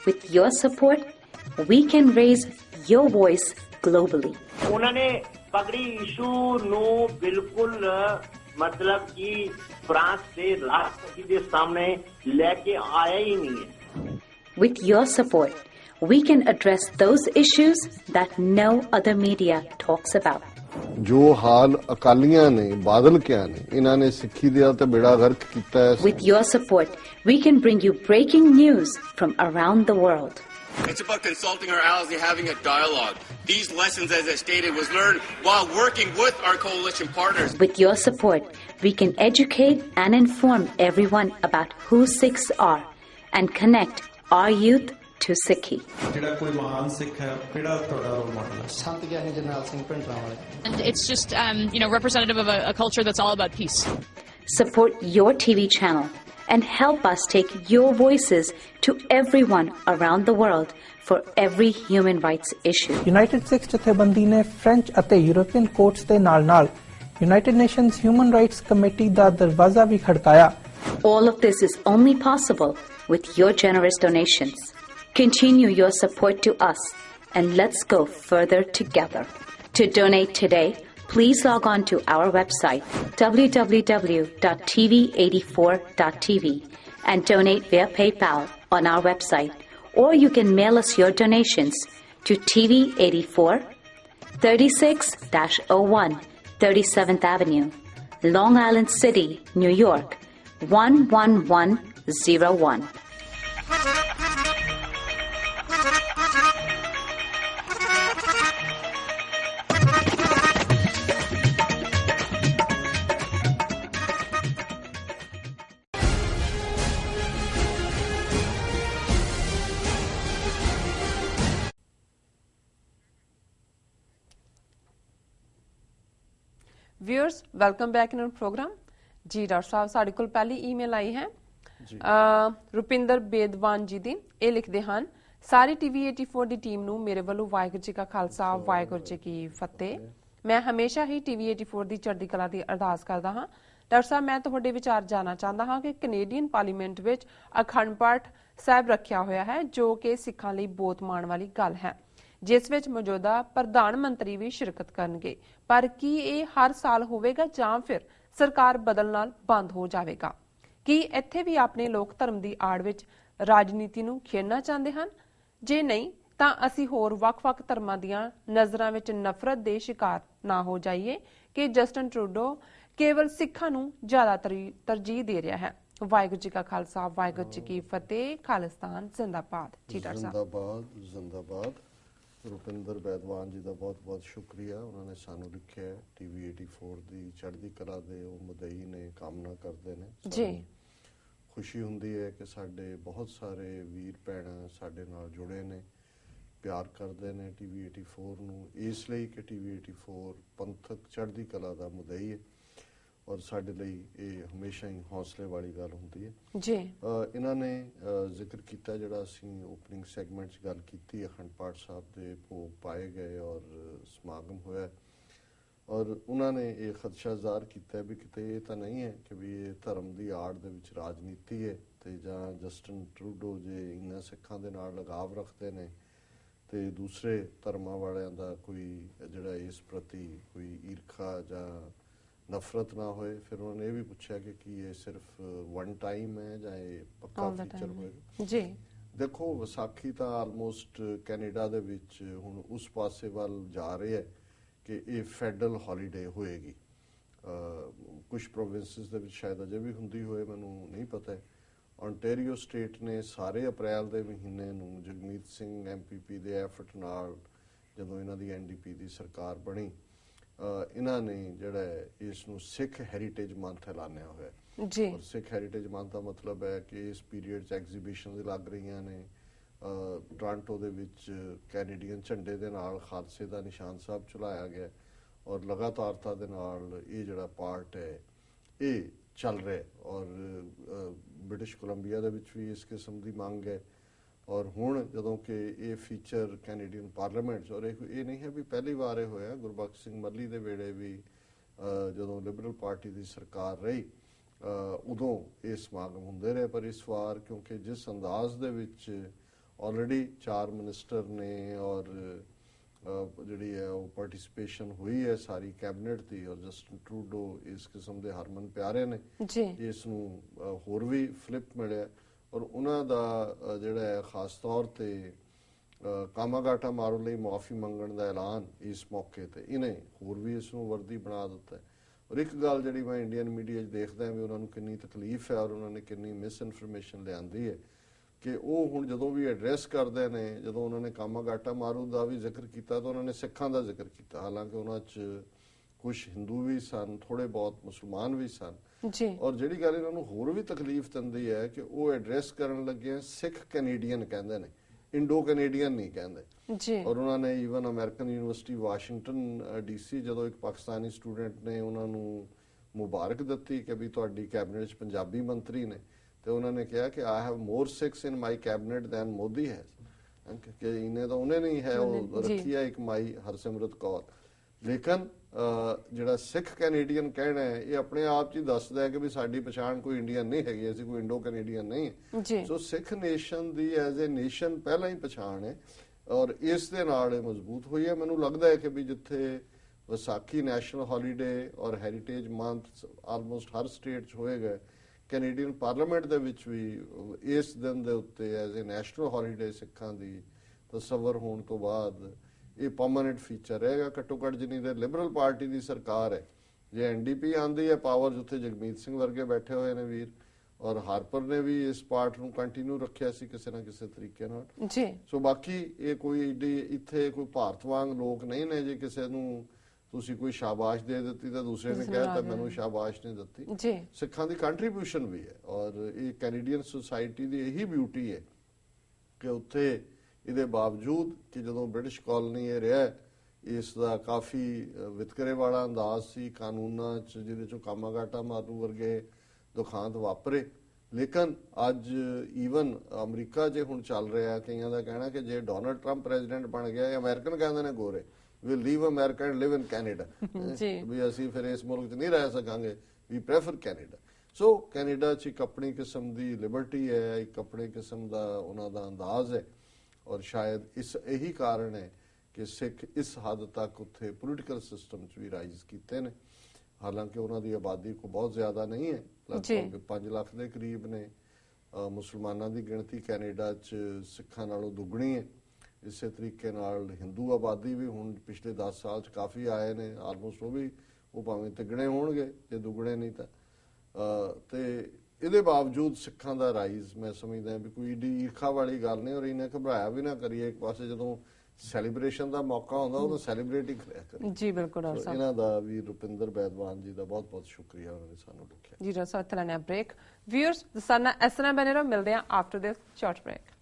With your support, we can raise your voice globally. उन्होंने पगड़ी issue no बिल्कुल मतलब कि फ्रांस से राष्ट्रपति के सामने लेके आया ही नहीं है. With your support, we can address those issues that no other media talks about. जो हाल अकालियां ने बादल क्या ने इन्हां ने सिक्खी दिया ते बेड़ा गर्क कीता है. With your support, we can bring you breaking news from around the world. It's about consulting our allies and having a dialogue. These lessons, as I stated, was learned while working with our coalition partners. With your support, we can educate and inform everyone about who Sikhs are and connect our youth to Sikhi. And it's just, representative of a culture that's all about peace. Support your TV channel and help us take your voices to everyone around the world for every human rights issue. United Sikhs ਜਥੇਬੰਦੀ ਨੇ French ਅਤੇ European courts ਦੇ ਨਾਲ-ਨਾਲ United Nations Human Rights Committee ਦਾ ਦਰਵਾਜ਼ਾ ਵੀ ਖੜਕਾਇਆ. All of this is only possible with your generous donations. Continue your support to us and let's go further together. To donate today, please log on to our website www.tv84.tv and donate via PayPal on our website, or you can mail us your donations to TV84 36-01 37th Avenue, Long Island City, New York 11101. Viewers, welcome back in our program. जी doctor साहब साढ़े कोल पहली email आई है रुपिंदर बेदवान जी दी ਇਹ ਲਿਖਦੇ ਹਨ ਸਾਰੀ TV 84 ਦੀ team ਨੂੰ ਮੇਰੇ ਵੱਲੋਂ ਵਾਹਿਗੁਰੂ ਜੀ ਕਾ ਖਾਲਸਾ ਵਾਹਿਗੁਰੂ ਜੀ ਕੀ ਫਤਿਹ। ਮੈਂ ਹਮੇਸ਼ਾ ਹੀ ਟੀਵੀ 84 ਦੀ ਚੜ੍ਹਦੀ ਕਲਾ ਦੀ ਅਰਦਾਸ ਕਰਦਾ ਹਾਂ। ਡਾਕਟਰ ਸਾਹਿਬ ਮੈਂ ਤੁਹਾਡੇ ਵਿਚਾਰ ਜਾਣਨਾ ਚਾਹੁੰਦਾ ਹਾਂ ਕਿ ਕੈਨੇਡੀਅਨ ਪਾਰਲੀਮੈਂਟ ਵਿੱਚ ਅਖੰਡ ਪਾਠ ਸਾਹਿਬ ਰੱਖਿਆ ਹੋਇਆ ਹੈ ਜੋ ਕਿ ਸਿੱਖਾਂ ਲਈ ਬਹੁਤ ਮਾਣ ਵਾਲੀ ਗੱਲ ਹੈ ਜਿਸ ਵਿੱਚ ਮੌਜੂਦਾ ਪ੍ਰਧਾਨ ਮੰਤਰੀ ਵੀ ਸ਼ਿਰਕਤ ਕਰਨਗੇ ਪਰ ਕੀ ਇਹ ਹਰ ਸਾਲ ਹੋਵੇਗਾ ਜਾਂ ਫਿਰ ਸਰਕਾਰ ਬਦਲਣ ਨਾਲ ਬੰਦ ਹੋ ਜਾਵੇਗਾ? ਕੀ ਇੱਥੇ ਵੀ ਆਪਣੇ ਲੋਕ ਧਰਮ ਦੀ ਆੜ ਵਿੱਚ ਰਾਜਨੀਤੀ ਨੂੰ ਖੇਡਣਾ ਚਾਹੁੰਦੇ ਹਨ? ਜੇ ਨਹੀਂ ਤਾਂ ਅਸੀਂ ਹੋਰ ਵੱਖ-ਵੱਖ ਧਰਮਾਂ ਦੀਆਂ ਨਜ਼ਰਾਂ ਵਿੱਚ ਨਫ਼ਰਤ ਦੇ ਸ਼ਿਕਾਰ ਨਾ ਹੋ ਜਾਈਏ ਕਿ ਜਸਟਿਨ ਟਰੂਡੋ ਕੇਵਲ ਸਿੱਖਾਂ ਨੂੰ ਜ਼ਿਆਦਾ ਤਰਜੀਹ ਦੇ ਰਿਹਾ ਹੈ। ਵਾਹਿਗੁਰੂ ਜੀ ਕਾ ਖਾਲਸਾ ਵਾਹਿਗੁਰੂ ਜੀ ਕੀ ਫਤਿਹ। ਖਾਲਿਸਤਾਨ ਜ਼ਿੰਦਾਬਾਦ। ਜੀ ਡਾਕਟਰ ਸਾਹਿਬ ਜ਼ਿੰਦਾਬਾਦ ਜ਼ਿੰਦਾਬਾਦ। ਰੁਪਿੰਦਰ ਬੈਦਵਾਨ ਜੀ ਦਾ ਬਹੁਤ-ਬਹੁਤ ਸ਼ੁਕਰੀਆ। ਉਹਨਾਂ ਨੇ ਸਾਨੂੰ ਲਿਖਿਆ ਟੀਵੀ 84 ਦੀ ਚੜ੍ਹਦੀ ਕਲਾ ਦੇ ਉਹ ਮੁਦਈ ਨੇ ਕਾਮਨਾ ਕਰਦੇ ਨੇ ਜੀ। ਖੁਸ਼ੀ ਹੁੰਦੀ ਹੈ ਕਿ ਸਾਡੇ ਬਹੁਤ ਸਾਰੇ ਵੀਰ ਭੈਣ ਸਾਡੇ ਨਾਲ ਜੁੜੇ ਨੇ ਪਿਆਰ ਕਰਦੇ ਨੇ ਟੀਵੀ 84 ਨੂੰ ਇਸ ਲਈ ਕਿ ਟੀਵੀ 84 ਪੰਥਕ ਚੜ੍ਹਦੀ ਕਲਾ ਦਾ ਮੁਦਈ ਹੈ ਔਰ ਸਾਡੇ ਲਈ ਇਹ ਹਮੇਸ਼ਾ ਹੀ ਹੌਸਲੇ ਵਾਲੀ ਗੱਲ ਹੁੰਦੀ ਹੈ ਜੀ। ਇਹਨਾਂ ਨੇ ਜ਼ਿਕਰ ਕੀਤਾ ਜਿਹੜਾ ਅਸੀਂ ਓਪਨਿੰਗ ਸੈਗਮੈਂਟ 'ਚ ਗੱਲ ਕੀਤੀ ਅਖੰਡ ਪਾਠ ਸਾਹਿਬ ਦੇ ਭੋਗ ਪਾਏ ਗਏ ਔਰ ਸਮਾਗਮ ਹੋਇਆ ਔਰ ਉਹਨਾਂ ਨੇ ਇਹ ਖਦਸ਼ਾ ਜ਼ਾਹਰ ਕੀਤਾ ਵੀ ਕਿਤੇ ਇਹ ਤਾਂ ਨਹੀਂ ਹੈ ਕਿ ਵੀ ਇਹ ਧਰਮ ਦੀ ਆੜ ਦੇ ਵਿੱਚ ਰਾਜਨੀਤੀ ਹੈ ਤੇ ਜਾਂ ਜਸਟਿਨ ਟਰੂਡੋ ਜੇ ਇਹਨਾਂ ਸਿੱਖਾਂ ਦੇ ਨਾਲ ਲਗਾਵ ਰੱਖਦੇ ਨੇ ਤੇ ਦੂਸਰੇ ਧਰਮਾਂ ਵਾਲਿਆਂ ਦਾ ਕੋਈ ਜਿਹੜਾ ਇਸ ਪ੍ਰਤੀ ਕੋਈ ਈਰਖਾ ਜਾਂ ਨਫ਼ਰਤ ਨਾ ਹੋਏ। ਫਿਰ ਉਹਨਾਂ ਨੇ ਇਹ ਵੀ ਪੁੱਛਿਆ ਕਿ ਕੀ ਇਹ ਸਿਰਫ ਵਨ ਟਾਈਮ ਹੈ ਜਾਂ ਇਹ ਪੱਕਾ ਫੀਚਰ ਹੋਏਗਾ ਜੀ। ਦੇਖੋ ਵਿਸਾਖੀ ਤਾਂ ਆਲਮੋਸਟ ਕੈਨੇਡਾ ਦੇ ਵਿੱਚ ਹੁਣ ਉਸ ਪਾਸੇ ਵੱਲ ਜਾ ਰਹੇ ਹੈ ਕਿ ਇਹ ਫੈਡਰਲ ਹੌਲੀਡੇ ਹੋਏਗੀ। ਕੁਝ ਪ੍ਰੋਵਿੰਸਿਸ ਦੇ ਵਿੱਚ ਸ਼ਾਇਦ ਅਜੇ ਵੀ ਹੁੰਦੀ ਹੋਏ ਮੈਨੂੰ ਨਹੀਂ ਪਤਾ ਹੈ। ontario ਸਟੇਟ ਨੇ ਸਾਰੇ ਅਪ੍ਰੈਲ ਦੇ ਮਹੀਨੇ ਨੂੰ ਜਗਮੀਤ ਸਿੰਘ MPP ਦੇ ਐਫਰਟ ਨਾਲ ਜਦੋਂ ਇਹਨਾਂ ਦੀ NDP ਦੀ ਸਰਕਾਰ ਬਣੀ ਇਹਨਾਂ ਨੇ ਜਿਹੜਾ ਇਸ ਨੂੰ ਸਿੱਖ ਹੈਰੀਟੇਜ ਮੰਥ ਐਲਾਨਿਆ ਹੋਇਆ ਜੀ। ਔਰ ਸਿੱਖ ਹੈਰੀਟੇਜ ਮੰਥ ਦਾ ਮਤਲਬ ਹੈ ਕਿ ਇਸ ਪੀਰੀਅਡ 'ਚ ਐਗਜ਼ੀਬਿਸ਼ਨਸ ਲੱਗ ਰਹੀਆਂ ਨੇ। ਟੋਰਾਂਟੋ ਦੇ ਵਿੱਚ ਕੈਨੇਡੀਅਨ ਝੰਡੇ ਦੇ ਨਾਲ ਖਾਲਸੇ ਦਾ ਨਿਸ਼ਾਨ ਸਾਹਿਬ ਚਲਾਇਆ ਗਿਆ ਔਰ ਲਗਾਤਾਰਤਾ ਦੇ ਨਾਲ ਇਹ ਜਿਹੜਾ ਪਾਰਟ ਹੈ ਇਹ ਚੱਲ ਰਿਹਾ ਔਰ ਬ੍ਰਿਟਿਸ਼ ਕੋਲੰਬੀਆ ਦੇ ਵਿੱਚ ਵੀ ਇਸ ਕਿਸਮ ਦੀ ਮੰਗ ਹੈ ਔਰ ਹੁਣ ਜਦੋਂ ਕਿ ਇਹ ਫੀਚਰ ਕੈਨੇਡੀਅਨ ਪਾਰਲੀਮੈਂਟ ਔਰ ਇਹ ਨਹੀਂ ਹੈ ਵੀ ਪਹਿਲੀ ਵਾਰ ਇਹ ਹੋਇਆ। ਗੁਰਬਖਸ਼ ਸਿੰਘ ਮੱਲੀ ਦੇ ਵੇਲੇ ਵੀ ਜਦੋਂ ਲਿਬਰਲ ਪਾਰਟੀ ਦੀ ਸਰਕਾਰ ਰਹੀ ਉਦੋਂ ਇਹ ਸਮਾਗਮ ਹੁੰਦੇ ਰਹੇ ਪਰ ਇਸ ਵਾਰ ਕਿਉਂਕਿ ਜਿਸ ਅੰਦਾਜ਼ ਦੇ ਵਿੱਚ ਆਲਰੇਡੀ 4 ਮਿਨਿਸਟਰ ਨੇ ਔਰ ਜਿਹੜੀ ਹੈ ਉਹ ਪਾਰਟਿਸਿਪੇਸ਼ਨ ਹੋਈ ਹੈ ਸਾਰੀ ਕੈਬਨਿਟ ਦੀ, ਔਰ ਜਸਟਿਨ ਟਰੂਡੋ ਇਸ ਕਿਸਮ ਦੇ ਹਰਮਨ ਪਿਆਰੇ ਨੇ ਇਸ ਨੂੰ ਹੋਰ ਵੀ ਫਲਿਪ ਮਿਲਿਆ। ਔਰ ਉਹਨਾਂ ਦਾ ਜਿਹੜਾ ਹੈ ਖਾਸ ਤੌਰ ਤੇ ਕਾਮਾਗਾਟਾ ਮਾਰੂ ਲਈ ਮੁਆਫੀ ਮੰਗਣ ਦਾ ਐਲਾਨ ਇਸ ਮੌਕੇ ਤੇ ਇਹਨੇ ਹੋਰ ਵੀ ਇਸ ਨੂੰ ਵਰਦੀ ਬਣਾ ਦਿੱਤਾ। ਔਰ ਇੱਕ ਗੱਲ ਜਿਹੜੀ ਮੈਂ ਇੰਡੀਅਨ ਮੀਡੀਆ 'ਚ ਦੇਖਦਾ ਵੀ ਉਹਨਾਂ ਨੂੰ ਕਿੰਨੀ ਤਕਲੀਫ ਹੈ ਔਰ ਉਹਨਾਂ ਨੇ ਕਿੰਨੀ ਮਿਸ ਇਨਫੋਰਮੇਸ਼ਨ ਲਿਆਂਦੀ ਹੈ ਕਿ ਉਹ ਹੁਣ ਜਦੋਂ ਵੀ ਐਡਰੈਸ ਕਰਦੇ ਨੇ, ਜਦੋਂ ਉਹਨਾਂ ਨੇ ਕਾਮਾਗਾਟਾ ਮਾਰੂ ਦਾ ਵੀ ਜ਼ਿਕਰ ਕੀਤਾ ਤਾਂ ਉਹਨਾਂ ਨੇ ਸਿੱਖਾਂ ਦਾ ਜ਼ਿਕਰ ਕੀਤਾ, ਹਾਲਾਂਕਿ ਉਹਨਾਂ 'ਚ ਕੁਝ ਹਿੰਦੂ ਵੀ ਸਨ, ਥੋੜੇ ਬਹੁਤ ਮੁਸਲਮਾਨ ਵੀ ਸਨ। ਔਰ ਜਿਹੜੀ ਗੱਲ ਇਹਨਾਂ ਨੂੰ ਹੋਰ ਵੀ ਤਕਲੀਫ ਦਿੰਦੀ ਹੈ ਕਿ ਉਹ ਐਡਰੈਸ ਕਰਨ ਲੱਗੇ ਸਿੱਖ ਕੈਨੇਡੀਅਨ ਕਹਿੰਦੇ ਨੇ, ਇੰਡੋ ਕੈਨੇਡੀਅਨ ਨਹੀਂ ਕਹਿੰਦੇ। ਔਰ ਉਹਨਾਂ ਨੇ even American university Washington DC ਜਦੋਂ ਇੱਕ ਪਾਕਿਸਤਾਨੀ ਸਟੂਡੈਂਟ ਨੇ ਉਹਨਾਂ ਨੂੰ ਮੁਬਾਰਕ ਦਿੱਤੀ ਕਿ ਵੀ ਤੁਹਾਡੀ ਕੈਬਨਿਟ 'ਚ ਪੰਜਾਬੀ ਮੰਤਰੀ ਨੇ, ਤੇ ਉਹਨਾਂ ਨੇ ਕਿਹਾ ਕਿ I have more Sikhs in my cabinet than Modi has, ਕਿ ਇਹਨੇ ਤਾਂ ਉਹਨੇ ਨਹੀਂ ਹੈ, ਉਹ ਰੱਖੀ ਹੈ ਇੱਕ ਮਾਈ ਹਰਸਿਮਰਤ ਕੌਰ। ਲੇਕਿਨ ਜਿਹੜਾ ਸਿੱਖ ਕੈਨੇਡੀਅਨ ਕਹਿਣਾ ਹੈ ਇਹ ਆਪਣੇ ਆਪ 'ਚ ਹੀ ਦੱਸਦਾ ਹੈ ਕਿ ਵੀ ਸਾਡੀ ਪਛਾਣ ਕੋਈ ਇੰਡੀਅਨ ਨਹੀਂ ਹੈਗੀ, ਅਸੀਂ ਕੋਈ ਇੰਡੋ ਕੈਨੇਡੀਅਨ ਨਹੀਂ ਹੈ। ਸੋ ਸਿੱਖ nation the as a nation ਪਹਿਲਾਂ ਹੀ ਪਛਾਣ ਹੈ ਔਰ ਇਸ ਦੇ ਨਾਲ ਇਹ ਮਜ਼ਬੂਤ ਹੋਈ ਹੈ। ਮੈਨੂੰ ਲੱਗਦਾ ਹੈ ਕਿ ਵੀ ਜਿੱਥੇ ਵਿਸਾਖੀ ਨੈਸ਼ਨਲ ਹੌਲੀਡੇ ਔਰ ਹੈਰੀਟੇਜ ਮੰਥ ਆਲਮੋਸਟ ਹਰ ਸਟੇਟ 'ਚ ਹੋਏਗਾ, ਕੈਨੇਡੀਅਨ ਪਾਰਲੀਮੈਂਟ ਦੇ ਵਿੱਚ ਵੀ ਇਸ ਦਿਨ ਦੇ ਉੱਤੇ ਐਜ਼ ਏ ਨੈਸ਼ਨਲ ਹੌਲੀਡੇ ਸਿੱਖਾਂ ਦੀ ਤਸੱਵਰ ਹੋਣ ਤੋਂ ਬਾਅਦ ਇਹ ਪਰਮਾਨੈਂਟ ਫੀਚਰ ਰਹੇਗਾ। ਘੱਟੋ ਘੱਟ ਜਿੰਨੀ ਦੇਰ ਲਿਬਰਲ ਪਾਰਟੀ ਦੀ ਸਰਕਾਰ ਹੈ, ਜੇ NDP ਆਂਦੀ ਹੈ ਪਾਵਰ, ਜਿੱਥੇ ਜਗਮੀਤ ਸਿੰਘ ਵਰਗੇ ਬੈਠੇ ਹੋਏ ਨੇ ਵੀਰ, ਔਰ ਹਾਰਪਰ ਨੇ ਵੀ ਇਸ ਪਾਰਟ ਨੂੰ ਕੰਟੀਨਿਊ ਰੱਖਿਆ ਸੀ ਕਿਸੇ ਨਾ ਕਿਸੇ ਤਰੀਕੇ ਨਾਲ। ਸੋ ਬਾਕੀ ਇਹ ਕੋਈ ਇੱਥੇ ਕੋਈ ਭਾਰਤ ਵਾਂਗ ਲੋਕ ਨਹੀਂ ਨੇ ਜੇ ਕਿਸੇ ਨੂੰ ਤੁਸੀਂ ਕੋਈ ਸ਼ਾਬਾਸ਼ ਦੇ ਦਿੱਤੀ ਤਾਂ ਦੂਸਰੇ ਨੇ ਕਹਿਤਾ ਮੈਨੂੰ ਸ਼ਾਬਾਸ਼ ਨਹੀਂ ਦਿੱਤੀ। ਸਿੱਖਾਂ ਦੀ ਕੰਟਰੀਬਿਊਸ਼ਨ ਵੀ ਹੈ ਔਰ ਇਹ ਕੈਨੇਡੀਅਨ ਸੁਸਾਇਟੀ ਦੀ ਇਹੀ ਬਿਊਟੀ ਹੈ ਕਿ ਉੱਥੇ ਇਹਦੇ ਬਾਵਜੂਦ ਕਿ ਜਦੋਂ ਬ੍ਰਿਟਿਸ਼ ਕਾਲੋਨੀ ਇਹ ਰਿਹਾ, ਇਸ ਦਾ ਕਾਫੀ ਵਿਤਕਰੇ ਵਾਲਾ ਅੰਦਾਜ਼ ਸੀ ਕਾਨੂੰਨਾਂ 'ਚ, ਜਿਹਦੇ 'ਚੋਂ ਕਾਮਾਗਾਟਾ ਮਾਰੂ ਵਰਗੇ ਦੁਖਾਂਤ ਵਾਪਰੇ। ਲੇਕਿਨ ਅੱਜ ਈਵਨ ਅਮਰੀਕਾ 'ਚ ਹੁਣ ਚੱਲ ਰਿਹਾ, ਕਈਆਂ ਦਾ ਕਹਿਣਾ ਕਿ ਜੇ ਡੋਨਲਡ ਟਰੰਪ ਪ੍ਰੈਜ਼ੀਡੈਂਟ ਬਣ ਗਿਆ, ਅਮਰੀਕਨ ਕਹਿੰਦੇ ਨੇ ਗੋਰੇ, we leave America and live in Canada, ਵੀ ਅਸੀਂ ਫਿਰ ਇਸ ਮੁਲਕ 'ਚ ਨਹੀਂ ਰਹਿ ਸਕਾਂਗੇ, we prefer Canada. So Canada 'ਚ ਇੱਕ ਆਪਣੀ ਕਿਸਮ ਦੀ ਲਿਬਰਟੀ ਹੈ, ਇੱਕ ਆਪਣੇ ਕਿਸਮ ਦਾ ਉਹਨਾਂ ਦਾ ਅੰਦਾਜ਼ ਹੈ ਔਰ ਸ਼ਾਇਦ ਇਹੀ ਕਾਰਨ ਹੈ ਕਿ ਸਿੱਖ ਇਸ ਹੱਦ ਤੱਕ ਉੱਥੇ ਪੋਲੀਟੀਕਲ ਸਿਸਟਮ 'ਚ ਵੀ ਰਾਈਜ਼ ਕੀਤੇ ਨੇ। ਹਾਲਾਂਕਿ ਉਹਨਾਂ ਦੀ ਆਬਾਦੀ ਕੋ ਬਹੁਤ ਜ਼ਿਆਦਾ ਨਹੀਂ ਹੈ, ਲਗਭਗ 5 ਲੱਖ ਦੇ ਕਰੀਬ ਨੇ। ਮੁਸਲਮਾਨਾਂ ਦੀ ਗਿਣਤੀ ਕੈਨੇਡਾ 'ਚ ਸਿੱਖਾਂ ਨਾਲੋਂ ਦੁੱਗਣੀ ਹੈ। ਇਸੇ ਤਰੀਕੇ ਨਾਲ ਹਿੰਦੂ ਆਬਾਦੀ ਵੀ ਹੁਣ ਪਿਛਲੇ 10 ਸਾਲ 'ਚ ਕਾਫੀ ਆਏ ਨੇ, ਆਲਮੋਸਟ ਉਹ ਭਾਵੇਂ ਤਿੱਗਣੇ ਹੋਣਗੇ ਜੇ ਦੁੱਗਣੇ ਨਹੀਂ ਤਾਂ। ਤੇ ਇਹਦੇ ਬਾਵਜੂਦ ਸਿੱਖਾਂ ਦਾ ਰਾਈਜ਼ ਮੈਂ ਸਮਝਦਾ ਵੀ ਕੋਈ ਏਡੀ ਈਰਖਾ ਵਾਲੀ ਗੱਲ ਨਹੀਂ ਔਰ ਇਹਨੇ ਘਬਰਾਇਆ ਵੀ ਨਾ ਕਰੀਏ। ਇੱਕ ਪਾਸੇ ਜਦੋਂ ਸੈਲੀਬ੍ਰੇਸ਼ਨ ਦਾ ਮੌਕਾ ਹੁੰਦਾ ਉਹ ਤਾਂ ਸੈਲੀਬ੍ਰੇਟ ਹੀ ਕਰਿਆ ਕਰੀਏ। ਜੀ ਬਿਲਕੁਲ ਡਾਕਟਰ ਸਾਹਿਬ, ਇਹਨਾਂ ਦਾ ਵੀ ਰੁਪਿੰਦਰ ਬੈਦਵਾਨ ਜੀ ਦਾ ਬਹੁਤ ਬਹੁਤ ਸ਼ੁਕਰੀਆ, ਉਹਨਾਂ ਨੇ ਸਾਨੂੰ ਲਿਖਿਆ। ਜੀ ਡਾਕਟਰ ਸਾਹਿਬ, ਲੈਣਾ ਬ੍ਰੇਕ। ਵਿਊਅਰਸ ਸਾਡੇ ਨਾਲ ਇਸ ਤਰ੍ਹਾਂ ਬਣੇ ਰਹੋ, ਮਿਲਦੇ ਹਾਂ ਆਫਟਰ ਦਿਸ ਸ਼ਾਰਟ ਬ੍ਰੇਕ।